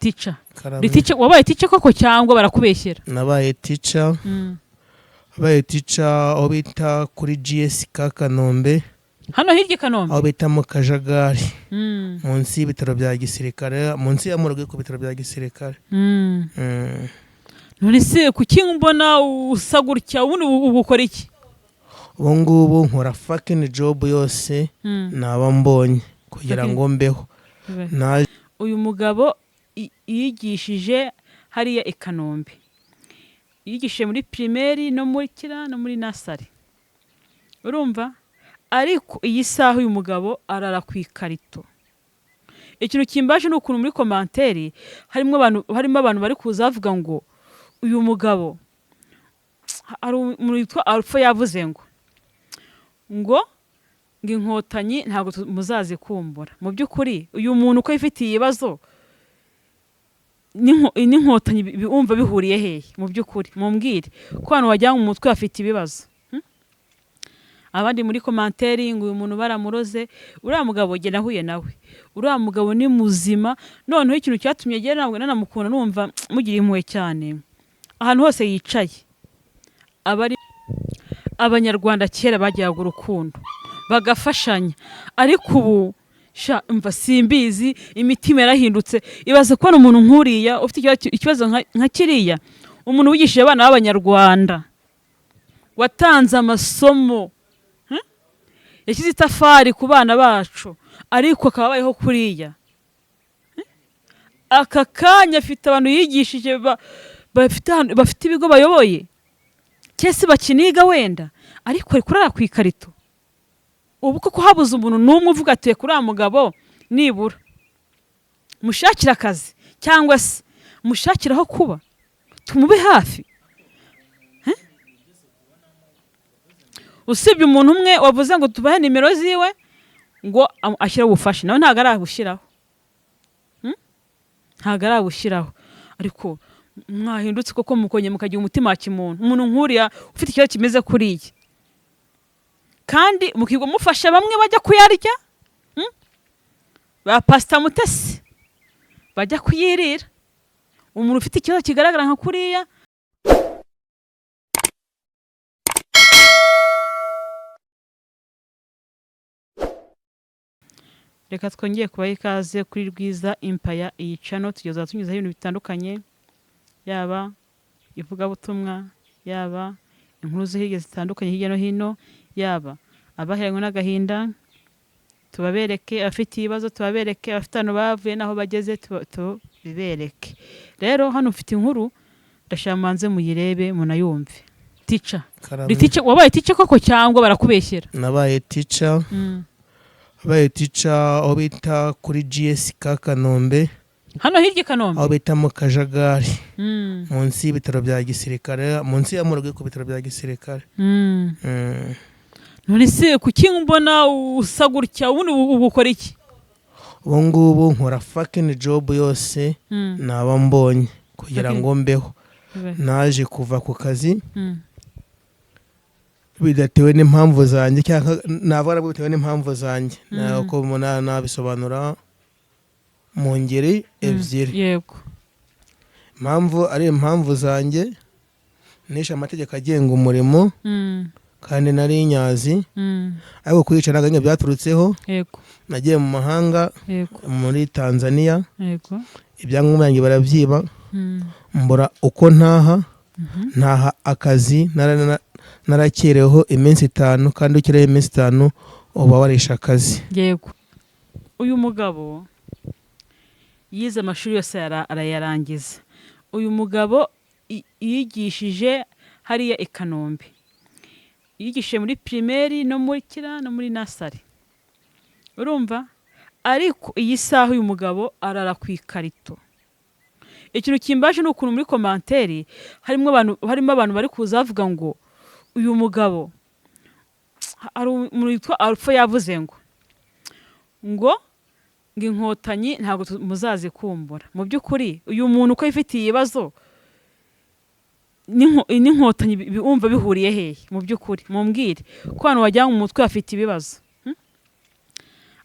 teacher. Uri teacher, wabaye teacher koko cyangwa barakubeshyera? Nabaye teacher. Wabaye teacher aho bita kuri GSK Kanombe. Hano hirya Kanombe? Aho bita mu Kajagari. Munsi y'ibitaro bya gisirikare, munsi ya morgue ku bitaro bya gisirikare. None se kuki mbona usa gutya ubundi ubukora iki? Ubu ngubu nkora fucking job yose naba mbonye kugira ngo mbeho. Uyu mugabo yigishije hariya i Kanombe. Yigishije muri primaire no muri kira no muri nursery. Urumva? Ariko iyi saha uyu mugabo arara ku ikarito. Ikintu kimbaje n'ukuntu muri commentaire harimo abantu bari kuzavuga ngo uyu mugabo ari umuntu yitwa Alpha yavuze ngo inkotanyi ntago muzazikumbura. Mu byukuri uyu muntu uko yifitiye ibibazo n'inkotanyi biumva bihuriye hehe? Mu byukuri mumbwire ko hano wajya mu mutwe afite ibibazo. Abandi muri commentaire ngo uyu muntu baramuroze. Uriya mugabo genda huye nawe, uriya mugabo ni muzima. Noneho ikintu cyatumye gera ntabwo nanamukunda numva mugira impuhwe cyane. Ahantu hose yicaye abanyarwanda kera bagiraga urukundo bagafashanya, ariko ubu mva simbizi imitima yarahindutse. Ibaze ko umuntu nkuriya ufite ikibazo nka kiriya, umuntu wigishije abana b'abanyarwanda, watanze amasomo, yashyize itafari ku bana bacu, ariko akaba abayeho kuriya. Aka kanya afite abantu yigishije bafite ibigo bayoboye, cyese bakiniga wenda, ariko kurara ku ikarito. Ubu koko habuze umuntu n'umwe uvuga ati kuri mugabo nibura mushakira akazi cyangwa se mushakiraho kuba tumube hafi. Usibye umuntu umwe wavuze ngo tubahe nimero ziwe ngo ashyira ubufasha, nawe ntago arabushyiraho. Ntago arabushyiraho, ariko mwahindutse koko mukonye mukagira umutima wa kimuntu. Umuntu nkuriya ufite ikibazo kimeze kuriya, kandi mukigo mufasha bamwe bajya kuyarya, ba Pastor Mutesi bajya kuyirira. Umuntu ufite ikibazo kigaragara nka kuriya, reka twongeye kubaha ikaze kuri Rwiza Empire. Iyi channel tugeza tunyuzaho ibintu bitandukanye, yaba ivugabutumwa, yaba inkuru zihige zitandukanye hirya no hino, yaba abaheranywe n'agahinda tubabereke, afite ibibazo tubabereke, afite hano bavuye naho bageze tubibereke. Rero hano mfite inkuru ndashamanze muyirebe munayumve. Teacher. Uri teacher, wabaye teacher koko cyangwa barakubeshyera? Nabaye teacher. Wabaye teacher aho bita kuri GSK Kanombe. Hano hirya Kanombe? Aho bita mu Kajagari. Munsi y'ibitaro bya gisirikare, munsi ya morgue ku bitaro bya gisirikare. None se kuki mbona usa gutya ubundi ubukora iki? Ubu ngubu nkora fucking job yose naba mbonye kugira ngo mbeho. Naje kuva ku kazi bidatewe n'impamvu zanjye, cyangwa navara bitewe n'impamvu zanjye. Nako nabisobanura mu ngeri ebyiri. Yego. Impamvu ari impamvu zanjye, nisha amategeko agenga umurimo, kandi nari inyazi, ariko kwica naganya byaturutseho. Yego. Nagiye mu mahanga, muri Tanzania. Yego. Ibyangombwa byanjye barabyiba, mbura uko ntaha akazi. Narakereho iminsi 5, kandi ukireho iminsi 5 uba warisha akazi. Yego. Uyu mugabo yize amashuri yose arayarangiza. Uyu mugabo yigishije hariya i Kanombe. Yigishije muri primaire no muri kira no muri nursery. Urumva? Ariko iyi saha uyu mugabo arara ku ikarito. Ikintu kimbaje n'ukuntu muri commentaire harimo abantu bari kuzavuga ngo uyu mugabo ari umuntu yitwa Alpha yavuze ngo inkotanyi ntago muzazikumbura. Mu byukuri uyu muntu uko yifitiye ibibazo n'inkotanyi biumva bihuriye hehe? Mu byukuri mumbwire ko hano wajya mu mutwe afite ibibazo.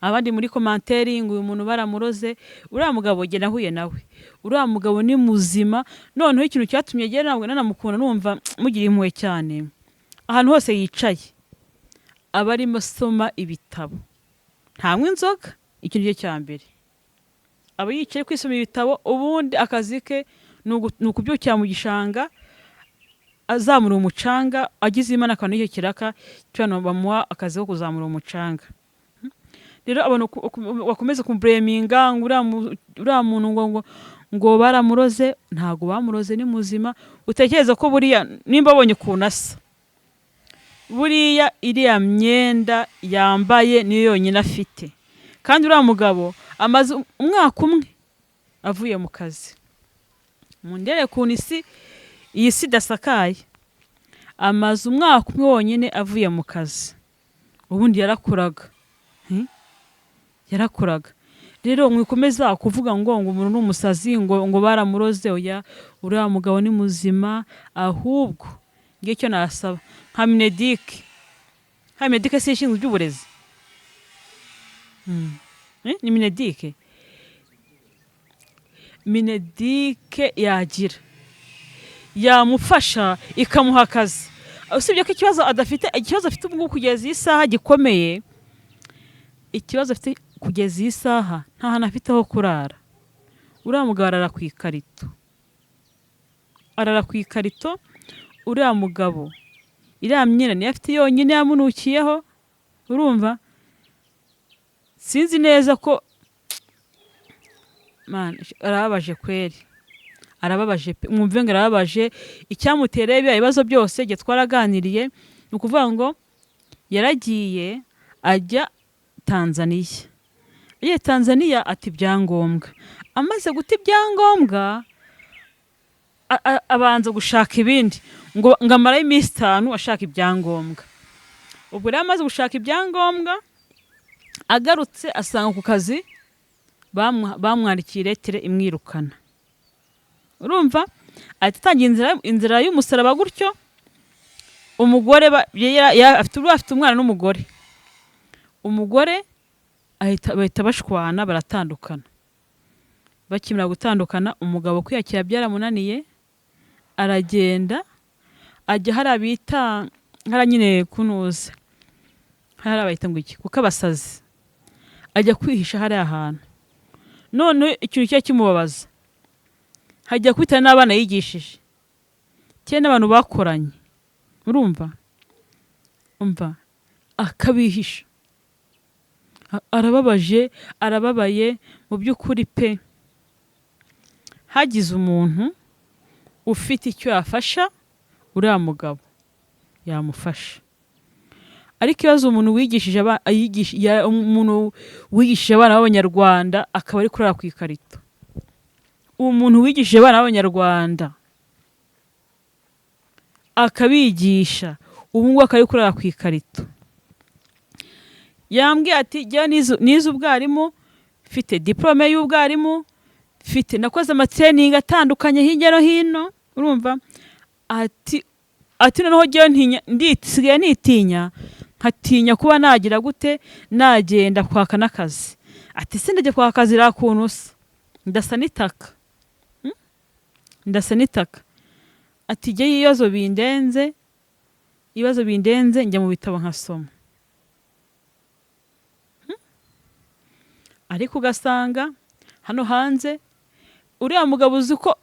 abandi muri komanteri ngo uyu muntu baramuroze. Uriya mugabo jye nahuye nawe, uriya mugabo ni muzima. Noneho ikintu cyatumye jye ntabwo nanamukunda numva mugira impuhwe cyane, ahantu hose yicaye aba arimo asoma ibitabo, ntanywa inzoga. Ikintu cye cya mbere aba yicaye kwisoma ibitabo, ubundi akazi ke ni ukubyukira mu gishanga azamura umucanga, agize Imana akabona icyo kiraka cyane bamuha akazi ko kuzamura umucanga. Rero abantu bakomeza kumbureminga ngo uriya muntu ngo baramuroze. Ntago bamuroze, ni muzima. Utekereza ko buriya nimba abonye ukuntu asa, buriya iriya myenda yambaye niyo yonyine afite, kandi uriya mugabo amaze umwaka umwe avuye mu kazi. Mundere kuntu iyi si idasakaye, amaze umwaka umwe wonyine avuye mu kazi, ubundi yarakuraga. Rero mwikomeza kuvuga ngo umuntu ni umusazi, ngo baramuroze. Oya, uriya mugabo ni muzima. Ahubwo ngiye cyo nasaba nka Mineduc si ishinzwe iby'uburezi, ni Mineduc yagira yamufasha ikamuha akazi. Usibye ko ikibazo afite ubwo kugeza iyi saha gikomeye, ikibazo afite kugeza iyi saha nta hantu afite ho kurara. Uriya mugabo arara ku ikarito. Uriya mugabo iriya myenda niyo afite yonyine yamunukiyeho. Urumva, sinzi neza ko arababaje kweri, arababaje pe. Mwumve ngo arababaje. Icyamutereye bya ibibazo byose jye twaraganiriye, ni ukuvuga ngo yaragiye ajya Tanzania. Agiye Tanzania ati ibyangombwa, amaze guta ibyangombwa abanza gushaka ibindi, ngo amarayo iminsi 5 ashaka ibyangombwa. Ubwo rero amaze gushaka ibyangombwa, agarutse asanga ku kazi bamwandikiye letere imwirukana. Urumva, atangiye inzira y'umusaraba gutyo. Umugore afite umwana n'umugore, umugore bahita bashwana, baratandukana. Bakimara gutandukana, umugabo kwiyakira byaramunaniye, aragenda ajya harabita nyine kunuza, harabayita ngo iki, kuko abasazi, ajya kwihisha hariya ahantu. None ikintu cyo kimubabaza, hajya kwita n'abana yigishije cyane n'abantu bakoranye. Urumva, akabihisha. Arababaye mu by'ukuri pe. Hagize umuntu ufite icyo yafasha uriya mugabo yamufasha, ariko ibaze umuntu wigishije abana b'Abanyarwanda akaba ari kurara ku ikarito. Umuntu wigishije abana b'Abanyarwanda akabigisha, ubu ngubu akaba ari kurara ku ikarito. Yambwiye ati jya nize ubwarimu, mfite diplome y'ubwarimu, nakoze amatraining atandukanye hirya no hino. Urumva, ati noneho jya ndisigaye nitinya, nkatinya kuba nagira gute, nagenda kwaka n'akazi. Ati sindajya kwaka akazi rakuntu se, ndasa n'itaka. Ati jye ibibazo bindenze njya mu bitabo nkasoma. Ariko ugasanga hano hanze uriya mugabo uzi ko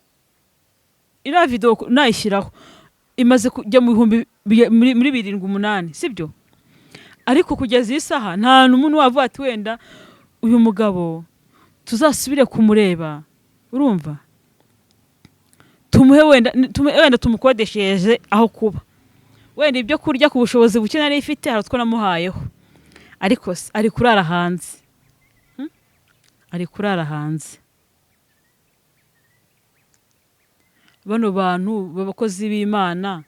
iriya video nayishyiraho imaze kujya mu 7,800, sibyo? Ariko kugeza iyi saha nta n'umuntu wavuga ati wenda uyu mugabo tuzasubire kumureba. Urumva, tumuhe wenda tumukodesheje aho kuba, wenda ibyo kurya ku bushobozi buke nari ifite hari utwo namuhayeho. Ariko ari kurara hanze, Bano bantu b'abakozi b'Imana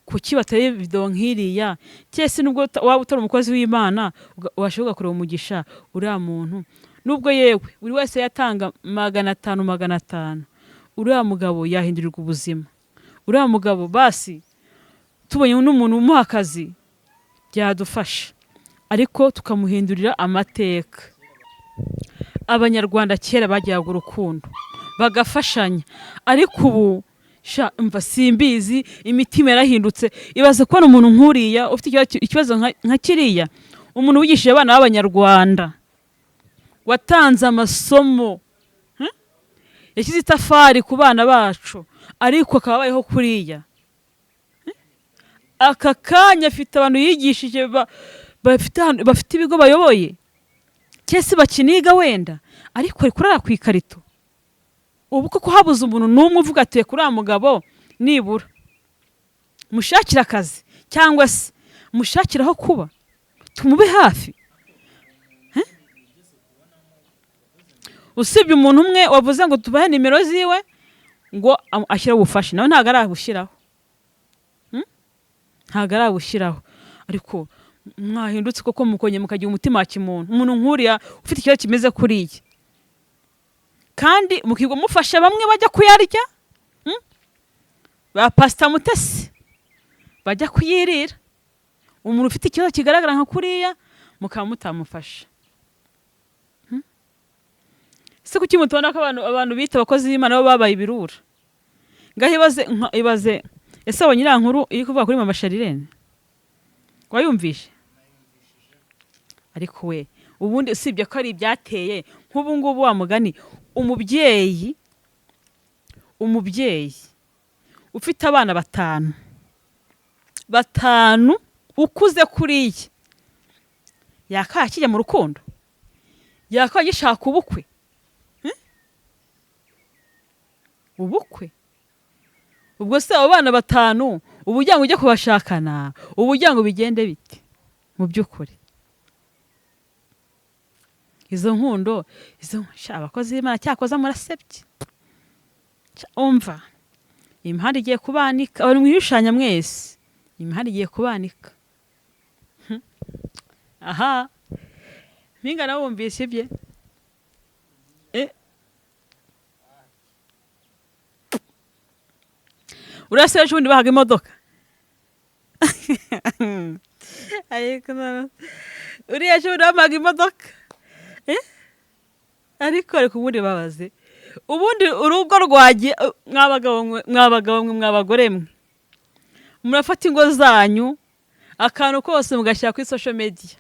kuki batari video nkiriya? Cyese nubwo waba utari umukozi w'Imana washobora kureba umugisha uriya muntu, nubwo yewe buri wese yatanga 500. Uriya mugabo yahindurirwa ubuzima. Uriya mugabo basi tubonye n'umuntu umuha akazi byadufasha. ariko tukamuhindurira amateka. Abanyarwanda kera bagiraga urukundo bagafashanya, ariko ubu mva simbizi, imitima yarahindutse. Ibaze kubona umuntu nk'uriya ufite ikibazo nka kiriya, umuntu wigishije abana b'Abanyarwanda, watanze amasomo, yashyize itafari ku bana bacu, ariko akaba abayeho kuriya. Aka kanya afite abantu yigishije bafite ibigo bayoboye, cyese bakiniga wenda, ariko ari kurara ku ikarito. Ubu koko habuze umuntu n'umwe uvuga ati kuri mugabo nibura mushakira akazi cyangwa se mushakira aho kuba, tumube hafi. Usibye umuntu umwe wavuze ngo tubahe nimero ziwe ngo ashyire ubufasha, nawe ntago arabushyiraho, ntago arabushyiraho. Ariko mwahindutse koko mukonye mukagira umutima wa kimuntu, umuntu nk'uriya ufite ikibazo kimeze kuriya, kandi mukigwa mufasha bamwe bajya kuyarya, ba Pastor Mutesi bajya kuyirira. Umuntu ufite ikibazo kigaragara nka kuriya mukaba mutamufasha. Se kuki mutubona ko abantu bita abakozi b'Imana bo babaye ibirura? Ngaho ibaze ese abo nyirankuru iri kuvuga kuri Mama Sharirene wayumvishe? Ariko we ubundi usibye ko ari ibyateye nk'ubu ngubu wa mugani, umubyeyi ufite abana batanu ukuze kuriya, yakaya kijya mu rukundo, yakaya gishaka ubukwe. Ubukwe ubwo se abo bana batanu ubujya ngo ujye kubashakana, ubujya ngo bigende bite? Mu by'ukuri izo nkundo abakozi b'Imana cyakoza murasebye. Umva imihanda igiye kubanika, abantu mwishanya mwese, imihanda igiye kubanika. Aha mpinga nawe wumvise ibye. Urase ejo bundi bahaga imodoka, uriya ejo bundi bahaga imodoka, ariko reka ubundi babaze, ubundi urugo rwagiye, mwabagabo mwe mwabagore mwe murafata ingo zanyu akantu kose mugashyira kuri social media.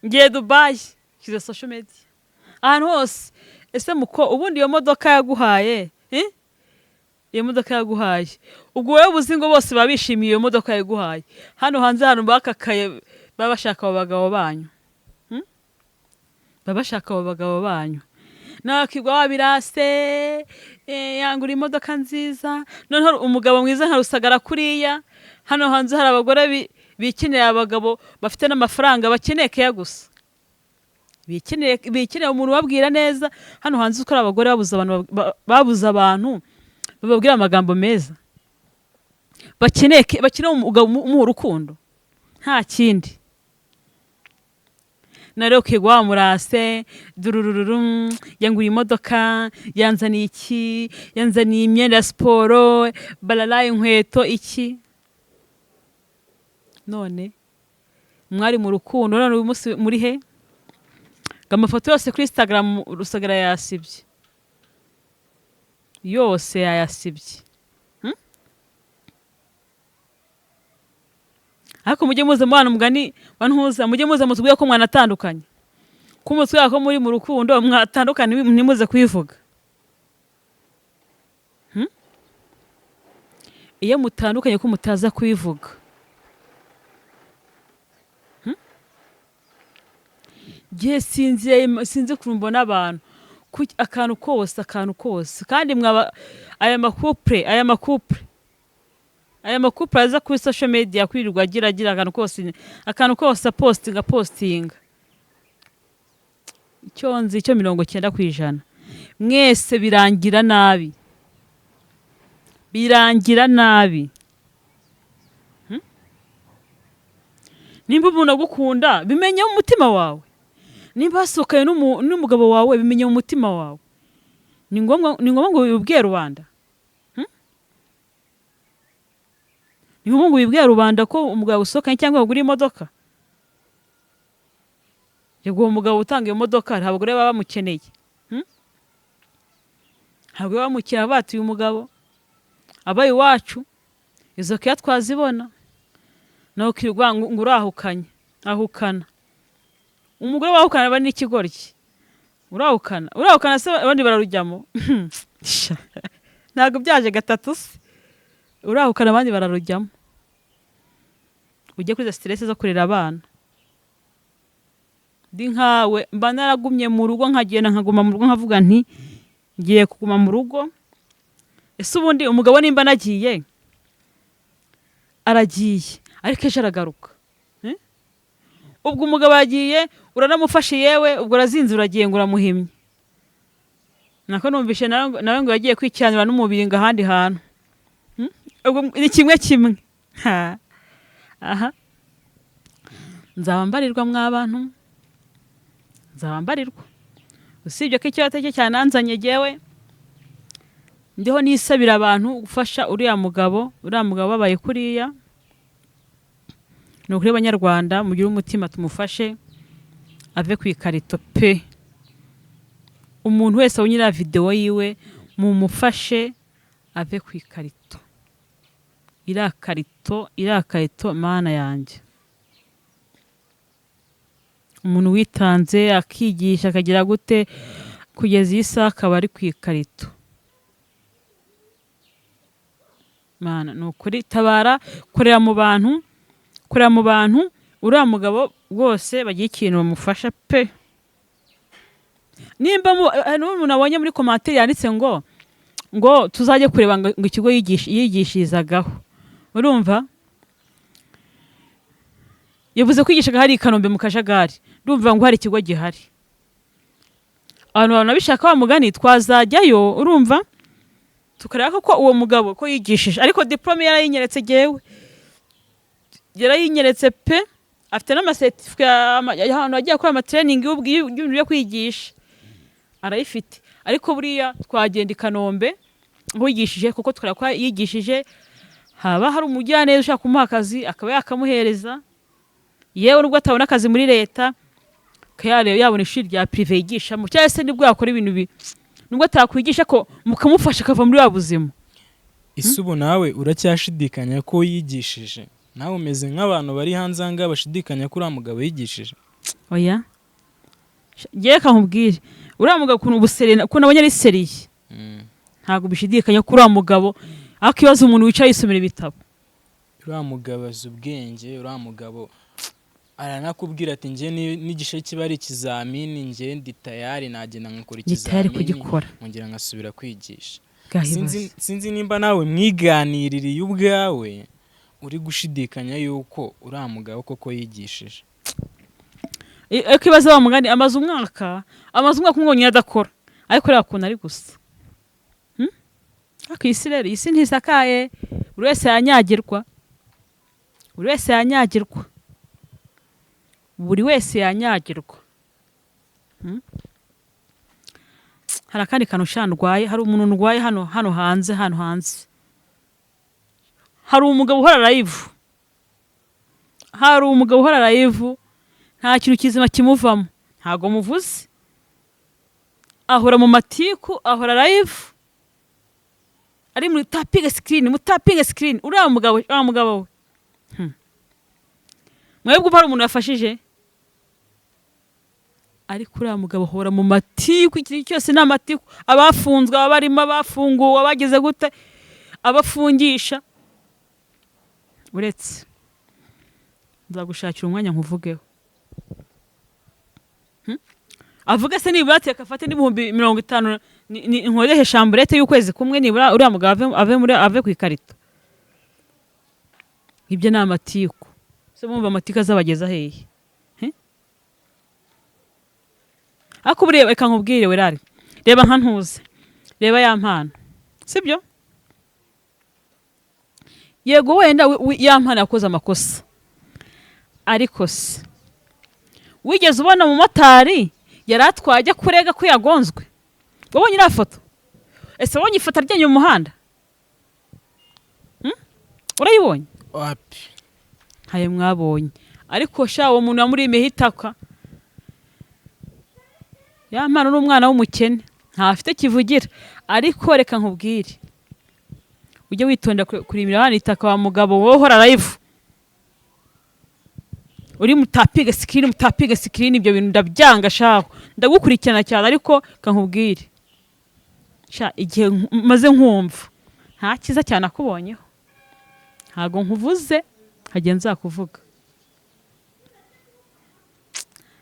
Ngiye Dubai kize social media ahantu hose. Ese muko ubundi iyo modoka yaguhaye, iyo modoka yaguhaye, ubwo wowe ubuzi ngo bose babishimiye iyo modoka yaguhaye, hano hanze hano bakakaye babashaka abagabo banyu, babashaka abagabo banyu. Nakigwa wabirase yangura imodoka nziza, noneho umugabo mwiza nka Rusagara kuriya, hano hanze hari abagore bikeneye abagabo bafite n'amafaranga, bakeneye keya gusa, bikeneye umuntu babwira neza. Hano hanze uko abagore babuze abantu bababwira amagambo meza, bakeneye umugabo mu rukundo, nta kindi. Nareo kigwa murase durururu yangura imodoka, yanzaniye iki, yanzaniye imyenda ya siporo, balala inkweto iki. None mwari mu rukundo, none uyu munsi muri he? Amafoto yose kuri Instagram Rusagara yasibye, yose yayasibye. Ariko mujye muze mwana mugani wantuza, mujye muze mutubwiye ko mwana atandukanye, ko umutwe wako muri mu rukundo mwatandukanye, ntimuze kwivuga. Iyo mutandukanye ko mutaza kwivuga. Gihe sinzi kurumbona abantu akantu kose kandi mwaba aya makupre aza kuri social media kwirirwa agira akantu kose postinga. Icyo nzi cyo 90% mwese birangira nabi. Nimba umuntu agukunda bimenye mu mutima wawe, nimba hasokaye n'umugabo wawe bimenye mu mutima wawe. Ni ngombwa ngo ubibwire rubanda. Ni ngombwa ngo ubibwire rubanda ko umugabo usokanye cyangwa ugura imodoka. yego uwo mugabo utanga iyo modoka hari abagore baba bamukeneye ntabwo baba bamukeneye batuye umugabo abaye iwacu izo keya twazibona nawe ukirirwa ngo urahukanye ahukana umugore wahukana aba n'ikigoryi urahukana se abandi bararujyamo ntabwo byaje gatatu se urahukana abandi bararujyamo ujye kuri za stress zo kurera abana ndi nkawe mba naragumye mu rugo nkagenda nkaguma mu rugo nkavuga nti ngiye kuguma mu rugo ese ubundi umugabo nimba nagiye aragiye ariko ejo aragaruka ubwo umugabo yagiye uranamufashe yewe ubwo urazinze uragiye ngo uramuhimye nako numvishe nawe ngo yagiye kwikiranira n'umubiri ngo ahandi hantu ubwo ni kimwe aha nzaba mbarirwa mw'abantu nzaba mbarirwa usibye ko ikibazo cye cyananzanye jyewe ndiho nisabira abantu gufasha uriya mugabo babaye kuriya ni ukuri abanyarwanda mugire umutima tumufashe ave ku ikarito pe umuntu wese abonyira videwo yiwe mumufashe ave ku ikarito irakarito mana yanjye umuntu witanze akigisha akagira gute kugeza iyi saha akaba ari ku ikarito mana ni ukuri tabara korera mu bantu uriya mugabo rwose bagiye ikintu bamufasha pe nimba n'umuntu abonye muri komantere yanditse ngo tuzajye kureba ngo ikigo yigishirizagaho urumva yavuze ko yigishaga hari i Kanombe mu Kajagari ndumva ngo hari ikigo gihari abantu babishaka wa mugani twazajyayo urumva tukareba ko uwo mugabo ko yigishije ariko diplome yarayinyeretse jewe yarayinyeretse pe afite n'amasertifika y'ahantu agiye gukora amatraining y'ibintu byo kwigisha arayifite ariko buriya twagenda i Kanombe aho yigishije kuko tukara ko yigishije haba hari umujyaneza ushaka kumuha akazi akaba yakamuhereza yewe nubwo atabona akazi muri leta yabona ishuri rya privé yigishamo cyangwa se nibwo yakora ibintu nubwo atakwigisha ko mukamufasha akava muri wa buzima isubu nawe uracyashidikanya ko yigishije nawe umeze nk'abantu bari hanze anga bashidikanya ko uriya mugabo yigishije oya ngiye kankubwire uriya mugabo ukuntu ubuserena ukuntu abonye ari seriye ntabwo bishidikanya ko uriya mugabo ariko ibaza umuntu wicaye yisomera ibitabo uriya mugabo azi ubwenge uriya mugabo aranakubwira ati ngiye n'igishe kiba ari ikizamini ngiye ndi tayari nagenda nkakora ikizamini ngira ngasubira kwigisha sinzi nimba nawe mwiganiririye ubwawe uri gushidikanya yuko uriya mugabo koko yigishije ikibazo bamugani amaze umwaka umwonye adakora ariko rero akuntu ari gusa akisi rero isi ntisakaye buri wese yanyagirwa hari akandi kantu ndwaye hari umuntu ndwaye hano hanze hari umugabo uhora live nta kintu kizima kimuvamo ntago muvuze ahora mu matiku ahora live ari muri tapping screen uriya mugabo we mwebwe hari umuntu yafashije ariko uriya mugabo ahora mu matiku ikintu cyose ni amatiku abafunzwe abarimo abafunguwe abageze gute abafungisha uretse nzagushakira umwanya nkuvugeho avuga se nibura ati akafate n'ibihumbi 50 nkorehe chambrette y'ukwezi kumwe nibura uriya mugabo ave ku ikarito ibyo ni amatiku se mumva amatiku azabageza hehe ako bureba reka nkubwire werari reba nka ntuze reba ya mpano sibyo yego wenda ya mpano yakoze amakosa ariko se wigeze ubona mu motari yaratwaje kurega ko yagonzwe wabonye iriya foto ese wabonye ifoto aryanye mu muhanda urayibonye wapi haye mwabonye ariko sha uwo muntu yamuri imihitaka ya mpano n'umwana w'umukene ntafite kivugira, ariko reka nkubwire ujye witonda kurimira abana itaka wa mugabo wowe uhora live uri mutapiga screen ibyo bintu ndabyanga shaho ndagukurikirana cyane, ariko kankubwire sha igihe maze nkumva nta kiza cyane akubonyeho ntago nkuvuze hagiye nzakuvuga.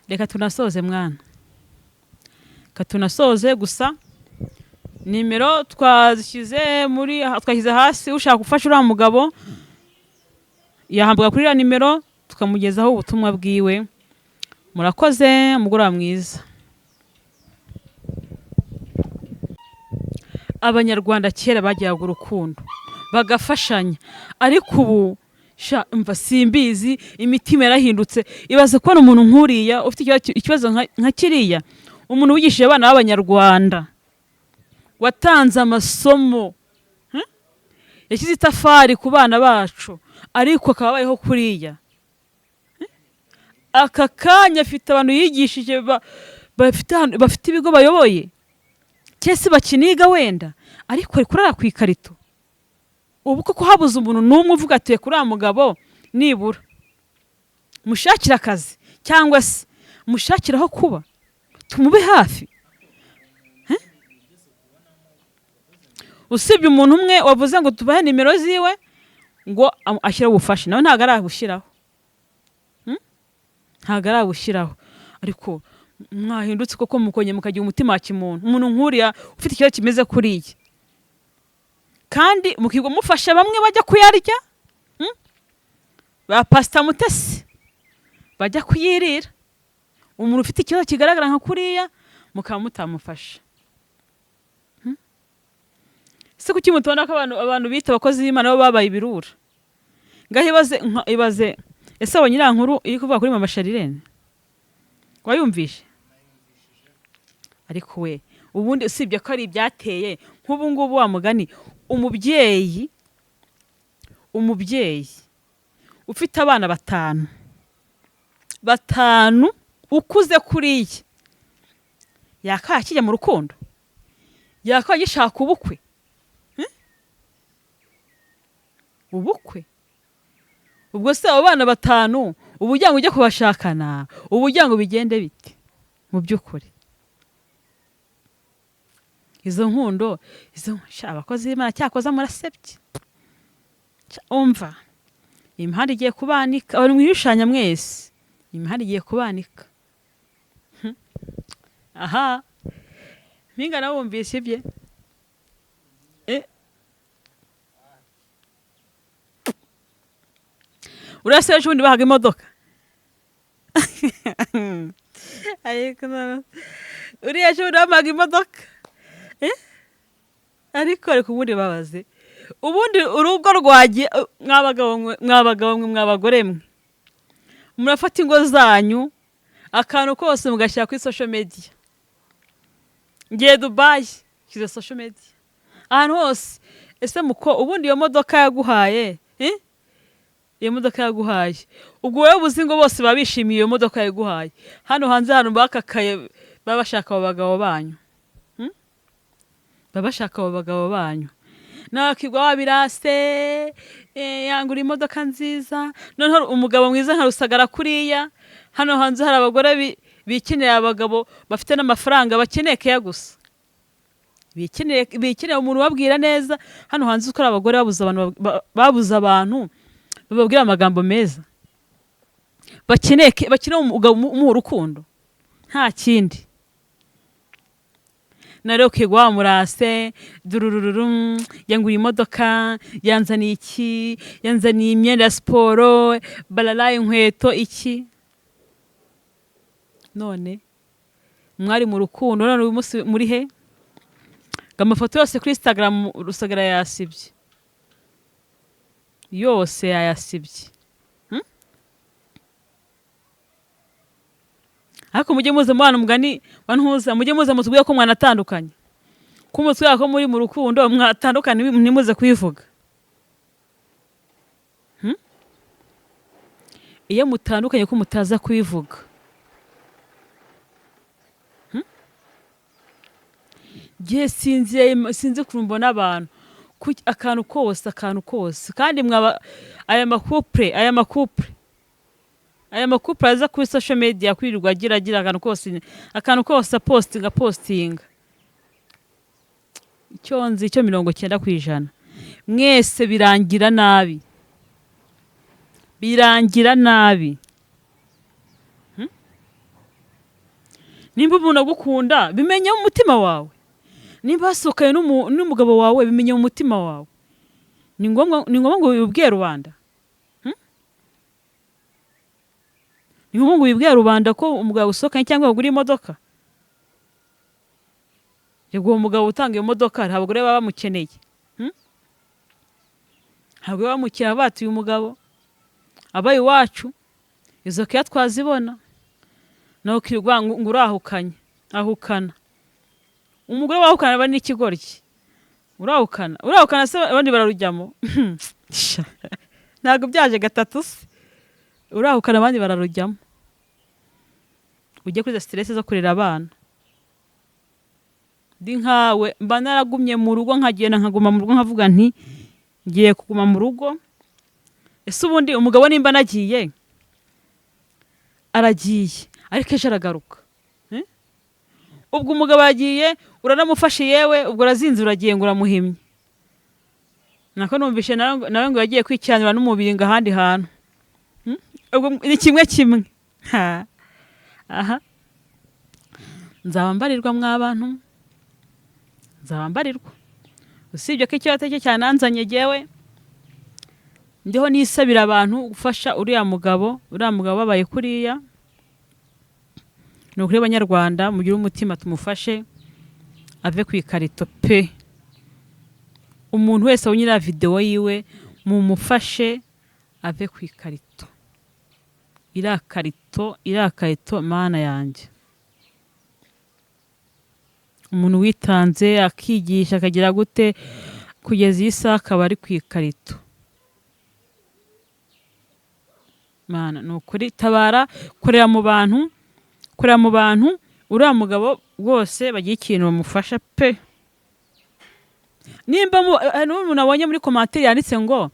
Reka tunasoze mwana, tunasoze gusa nimero twashyize hasi, ushaka gufasha uriya mugabo yahambuka kuri iriya nimero tukamugezaho ubutumwa bwiwe. Murakoze, umugoroba mwiza. Abanyarwanda kera bagiraga urukundo bagafashanya, ariko ubu mva simbizi, imitima yarahindutse. Ibaze kubona umuntu nkuriya ufite ikibazo nka kiriya, umuntu wigishije abana b'Abanyarwanda, watanze amasomo, yashyize itafari ku bana bacu, ariko akaba abayeho kuriya. Aka kanya afite abantu yigishije bafite ibigo bayoboye, cyese bakiniga wenda, ariko ari kurara ku ikarito. Ubu koko habuze umuntu n'umwe uvuga ati kuri mugabo nibura mushakira akazi cyangwa se mushakira aho kuba, tumube hafi. Usibye umuntu umwe wavuze ngo tubahe nimero ziwe ngo ashyire ubufasha, nawe ntago arabushyiraho, ntago arabushyiraho. Ariko mwahindutse koko mukonye mukagira umutima wa kimuntu, umuntu nkuriya ufite ikibazo kimeze kuriya, kandi mukigwa mufasha bamwe bajya kuyarya, ba Pastor Mutesi bajya kuyirira. Umuntu ufite ikibazo kigaragara nka kuriya mukaba mutamufasha. Se kuki mutubona ko abantu bita abakozi b'Imana bo babaye ibirura? Ngaho ibaze ese abo nyirankuru iri kuvuga kuri Mama Sharirene wayumvishe? Ariko we ubundi usibye ko ari ibyateye nk'ubu ngubu wa mugani, umubyeyi ufite abana batanu ukuze kuriya, yakaya kijya mu rukundo, yakaya gishaka ubukwe, ubukwe. Ubwo se abo bana batanu ubujya ngo ujye kubashakana, ubujya ngo bigende bite mu by'ukuri? Izo nkundo abakozi b'Imana cyakoza murasebye. Umva imihanda igiye kubanika, abantu mwishanya mwese, imihanda igiye kubanika. Aha mpinga nawe wumvise ibye. Urase ejo bundi bahaga imodoka, ariko uriya ejo bundi bahaga imodoka, ariko ubundi babaze ubundi urugo rwagiye. Mwabagabo mwe mwabagore mwe murafata ingo zanyu akantu kose mugashyira kuri social media. Ngiye Dubai kize social media ahantu hose. Ese muko ubundi iyo modoka yaguhaye, iyo modoka yaguhaye, ubwo wowe ubuzi ngo bose babishimiye iyo modoka yaguhaye, hano hanze hano bakakaye babashaka abagabo banyu, babashaka abagabo banyu. Nakigwa wabirase yangura imodoka nziza, noneho umugabo mwiza nka Rusagara kuriya. Hano hanze hari abagore bikeneye abagabo bafite n'amafaranga, bakeneye keya gusa, bikeneye umuntu babwira neza. Hano hanze ukora abagore babuze abantu bababwira amagambo meza, bakeneye umugabo mu rukundo, nta kindi. Nareo kigwa murase durururu yangura imodoka, yanzaniye iki, yanzaniye imyenda ya siporo, balala inkweto iki. None mwari mu rukundo, none uyu munsi muri he? Amafoto yose kuri Instagram Rusagara yasibye, yose yayasibye. Ariko mujye muza mwana mugani wantuza, mujye muza mutubwiye ko mwana atandukanye, ko umutwe yako muri mu rukundo mwatandukanye ntimuze kwivuga. Iyo mutandukanye ko mutaza kwivuga. gihe sinzi kurumbo n'abantu akantu kose kandi mwaba aya makupre aza kuri social media kwirirwa agira akantu kose postinga icyo nzi cyo 90% mwese birangira nabi nimba umuntu agukunda bimenye mu mutima wawe, nimba hasokaye n'umugabo wawe bimenye mu mutima wawe. Ni ngombwa ngo wibwire rubanda, ni ngombwa ngo wibwire rubanda ko umugabo usokanye cyangwa ugura imodoka. Yego umugabo utanga iyo modoka hari abagore baba bamukeneye, ntabwo bamukira batuye umugabo abaye iwacu izo kaya twazibona no kirwa ngo ahukana umugore wahukana aba n'ikigoryi urahukana se abandi bararujyamo ntabwo byaje gatatu se urahukana abandi bararujyamo ujye kuri stress zo kurera abana. Ndi nkawe mba naragumye mu rugo nkagenda nkaguma mu rugo nkavuga nti ngiye kuguma mu rugo. Ese ubundi umugabo nimba nagiye aragiye ariko ejo aragaruka, ubwo umugabo yagiye uranamufashe yewe ubwo urazinze uragiye ngo uramuhimye. Nako numvishe nawe ngo yagiye kwicyanira n'umubiri ngo ahandi hantu, ubwo ni kimwe aha nzaba mbarirwa mw'abantu, nzaba mbarirwa. Usibye ko icyo cye cyananzanye jewe ndiho nisabira abantu gufasha uriya mugabo babaye kuriya. Nukuri Banyarwanda mugira umutima tumufashe ave ku ikarito pe. Umuntu wese unyira video yiwe mumufashe ave ku ikarito. Irakarito mana yanjye. Umuntu witanze akigisha akagira gute kugeza isa akaba ari ku ikarito. Mana nukuri tabara korera mu bantu uriya mugabo rwose bagiye ikintu bamufasha pe. Nimba umuntu abonye muri commentaire yanditse ngo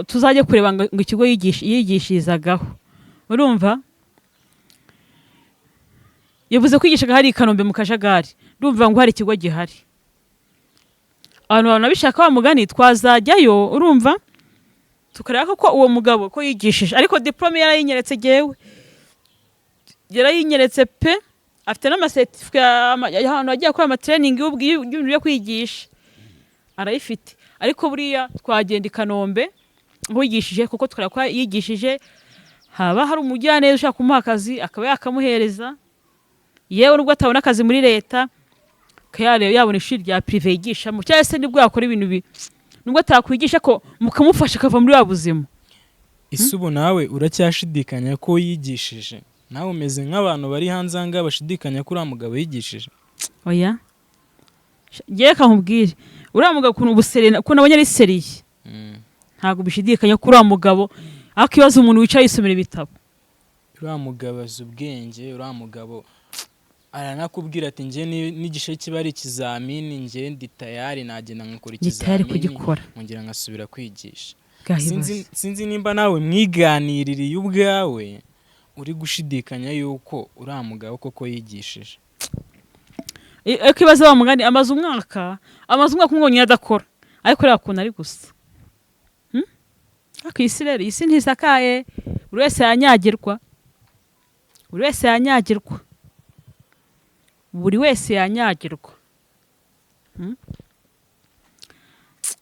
tuzajye kureba ngo ikigo yigishirizagaho, urumva yavuze kwigishaga hari Kanombe mu Kajagari, urumva ngo hari ikigo gihari. Abantu babishaka wa mugani twazajyayo, urumva tukareba ko uwo mugabo ko yigishije, ariko diplome yarayinyeretse jewe yarayinyeretse pe. Afite n'amacertificate y'ahantu agiye gukora amatraining y'ibintu byo kwigisha arayifite. Ariko buriya twagenda i Kanombe ngo yigishije kuko twarakwa yigishije, haba hari umujyaneza ushaka kumuha akazi akaba yakamuhereza, yewe nubwo atabona akazi muri leta yabona ishuri rya privé yigisha mu cyangwa se nibwo yakora ibintu nubwo atakwigisha ko mukamufasha akava muri wa buzima. Isubu nawe uracyashidikanya ko yigishije? Nawe umeze nk'abantu bari hanze anga bashidikanya ko uriya mugabo yigishije? Oya ngiye kankubwire uriya mugabo kuntu ubuserena ko nabonye ari seriye, ntabwo bishidikanya ko uriya mugabo akibaza umuntu wicaye yisomera ibitabo. Uriya mugabo azi ubwenge, uriya mugabo aranakubwira ati nje n'igishe kiba ari ikizamini nje ndi tayari nagenda nkakora ikizamini ngira ngasubira kwigisha. Sinzi nimba nawe mwiganiririye ubwawe uri gushidikanya yuko uriya mugabo koko yigishije. Ikibazo bamugani amaze umwaka umwonye adakora, ariko rero akuna ari gusa. Akisi rero isi ntisakaye, buri wese yanyagirwa, buri wese yanyagirwa.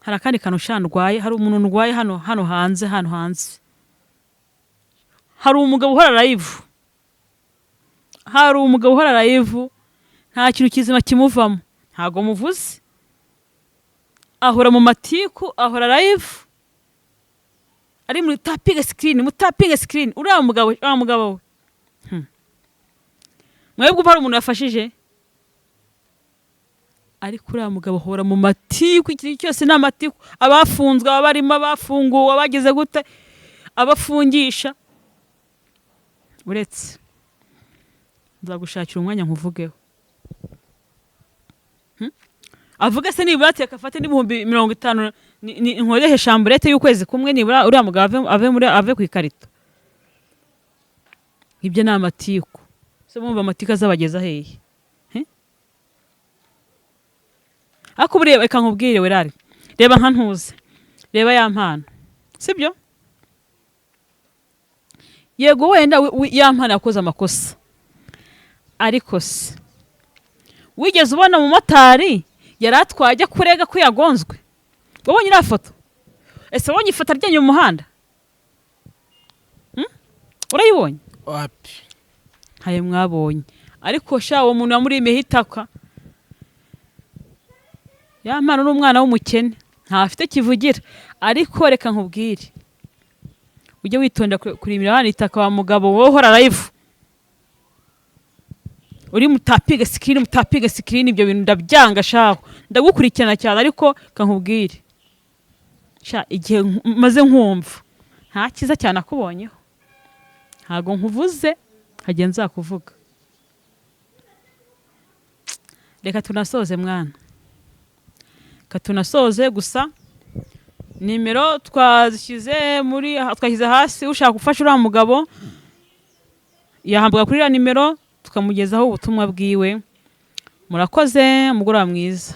Hari akandi kantu shandwaye, hari umuntu ndwaye hano hanze. Hari umugabo uhora live, nta kintu kizima kimuvamo, ntago muvuze, ahora mu matiku, ahora live, ari muri tapping screen. Uriya mugabo we mwebwe hari umuntu yafashije, ariko uriya mugabo ahora mu matiku, ikintu cyose ni amatiku. Abafunzwe, abarimo abafunguwe, abageze gute, abafungisha. Uretse nzagushakira umwanya nkuvugeho. avuga se nibura ati akafate n'ibihumbi 50 nkorehe shamburete y'ukwezi kumwe nibura uriya mugabo ave ku ikarito. Ibyo ni amatiku. Se mumva amatiku azabageza hehe? Ako bureba reka nkubwire werari. Reba nka ntuze. Reba ya mpano. Sibyo? Yego wenda ya mpano yakoze amakosa. Ariko se wigeze ubona mu motari yaratwaje kurega ko yagonzwe? Wabonye iriya foto? Ese wabonye ifoto ryenye mu muhanda? Urayibonye? Wapi? Haye mwabonye. Ariko sha uwo muntu yamurimiye hitaka. Ya mpano n'umwana w'umukene. Ntafite kivugira. Ariko reka nkubwire. Ujye witonda kurimira hano itaka wa mugabo wowe hora live. Uri mutapiga screen ibyo bintu ndabyanga shaho. Ndagukurikirana cyane ariko kankubwire. Sha igihe maze nkumva. Nta kiza cyane akubonyeho. Ntago nkuvuze hagiye nzakuvuga. Reka tunasoze mwana. Katunasoze gusa nimero twashyize hasi ushaka gufasha uriya mugabo yahambuka kuri iriya nimero tukamugezaho ubutumwa bwiwe. Murakoze mugoroba mwiza.